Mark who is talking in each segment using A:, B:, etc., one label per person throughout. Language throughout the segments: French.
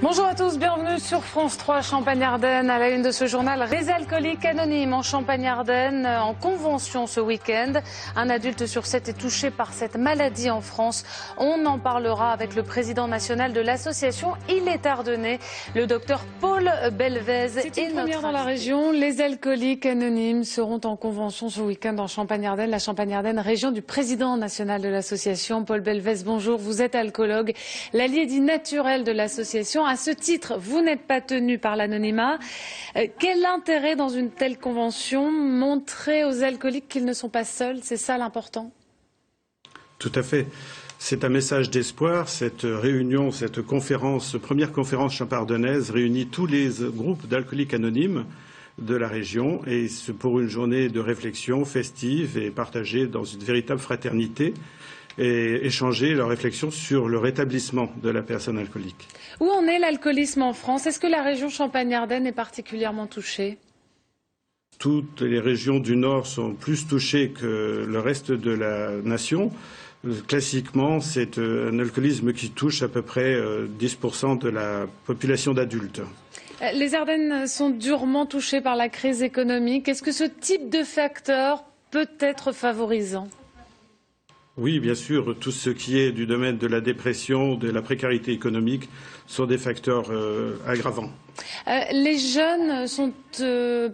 A: Bonjour à tous, bienvenue sur France 3 Champagne-Ardenne. À la une de ce journal, les alcooliques anonymes en Champagne-Ardenne en convention ce week-end. Un adulte sur 7 est touché par cette maladie en France. On en parlera avec le président national de l'association. Il est ardennais, le docteur Paul Belvez. C'est une première dans la région. Les alcooliques anonymes seront en convention ce week-end en Champagne-Ardenne. La Champagne-Ardenne, région du président national de l'association. Paul Belvez, bonjour. Vous êtes alcoologue, l'allié dit naturel de l'association. À ce titre, vous n'êtes pas tenu par l'anonymat. Quel intérêt dans une telle convention? Montrer aux alcooliques qu'ils ne sont pas seuls, c'est ça l'important?
B: Tout à fait. C'est un message d'espoir. Cette réunion, cette conférence, première conférence champardonnaise réunit tous les groupes d'alcooliques anonymes de la région et c'est pour une journée de réflexion festive et partagée dans une véritable fraternité et échanger leurs réflexions sur le rétablissement de la personne alcoolique.
A: Où en est l'alcoolisme en France? Est-ce que la région Champagne-Ardenne est particulièrement touchée?
B: Toutes les régions du Nord sont plus touchées que le reste de la nation. Classiquement, c'est un alcoolisme qui touche à peu près 10% de la population d'adultes.
A: Les Ardennes sont durement touchées par la crise économique. Est-ce que ce type de facteur peut être favorisant?
B: Oui, bien sûr, tout ce qui est du domaine de la dépression, de la précarité économique sont des facteurs aggravants.
A: Les jeunes sont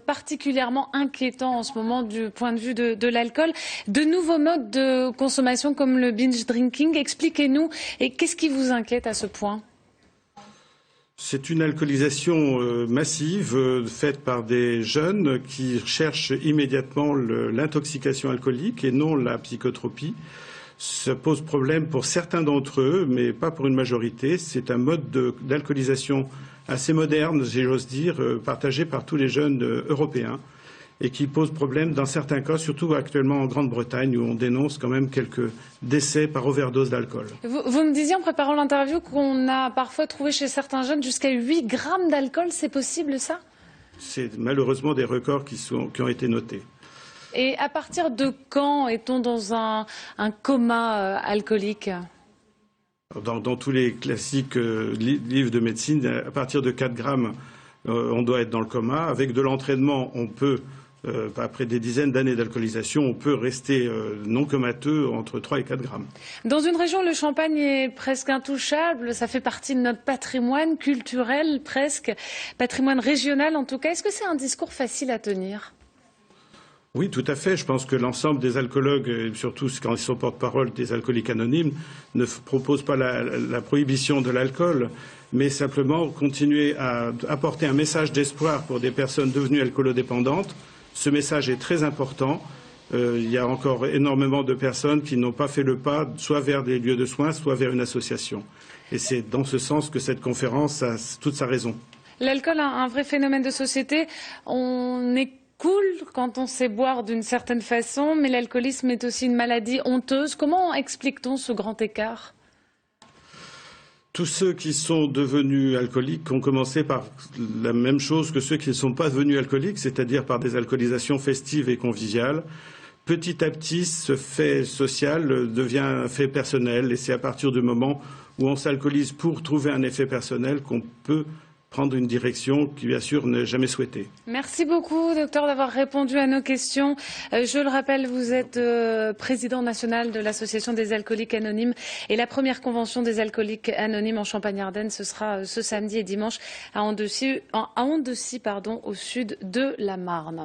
A: particulièrement inquiétants en ce moment du point de vue de l'alcool. De nouveaux modes de consommation comme le binge drinking, expliquez-nous, et qu'est-ce qui vous inquiète à ce point?
B: C'est une alcoolisation massive faite par des jeunes qui cherchent immédiatement l'intoxication alcoolique et non la psychotropie. Ça pose problème pour certains d'entre eux, mais pas pour une majorité. C'est un mode d'alcoolisation assez moderne, j'ose dire, partagé par tous les jeunes européens et qui pose problème dans certains cas, surtout actuellement en Grande-Bretagne où on dénonce quand même quelques décès par overdose d'alcool.
A: Vous me disiez en préparant l'interview qu'on a parfois trouvé chez certains jeunes jusqu'à 8 grammes d'alcool, c'est possible ça? C'est
B: malheureusement des records qui ont été notés.
A: Et à partir de quand est-on dans un coma alcoolique?
B: Dans tous les classiques livres de médecine, à partir de 4 grammes, on doit être dans le coma. Avec de l'entraînement, on peut, après des dizaines d'années d'alcoolisation, on peut rester non comateux entre 3 et 4 grammes.
A: Dans une région, le champagne est presque intouchable. Ça fait partie de notre patrimoine culturel, presque, patrimoine régional en tout cas. Est-ce que c'est un discours facile à tenir?
B: Oui, tout à fait. Je pense que l'ensemble des alcoologues, surtout quand ils sont porte-parole des alcooliques anonymes, ne proposent pas la prohibition de l'alcool, mais simplement continuer à apporter un message d'espoir pour des personnes devenues alcoolodépendantes. Ce message est très important. Il y a encore énormément de personnes qui n'ont pas fait le pas, soit vers des lieux de soins, soit vers une association. Et c'est dans ce sens que cette conférence a toute sa raison.
A: L'alcool a un vrai phénomène de société. On est cool quand on sait boire d'une certaine façon, mais l'alcoolisme est aussi une maladie honteuse. Comment explique-t-on ce grand écart?
B: Tous ceux qui sont devenus alcooliques ont commencé par la même chose que ceux qui ne sont pas devenus alcooliques, c'est-à-dire par des alcoolisations festives et conviviales. Petit à petit, ce fait social devient un fait personnel et c'est à partir du moment où on s'alcoolise pour trouver un effet personnel qu'on peut prendre une direction qui, bien sûr, n'est jamais souhaitée.
A: Merci beaucoup, docteur, d'avoir répondu à nos questions. Je le rappelle, vous êtes président national de l'Association des alcooliques anonymes et la première convention des alcooliques anonymes en Champagne-Ardenne, ce sera ce samedi et dimanche à Andecy, au sud de la Marne.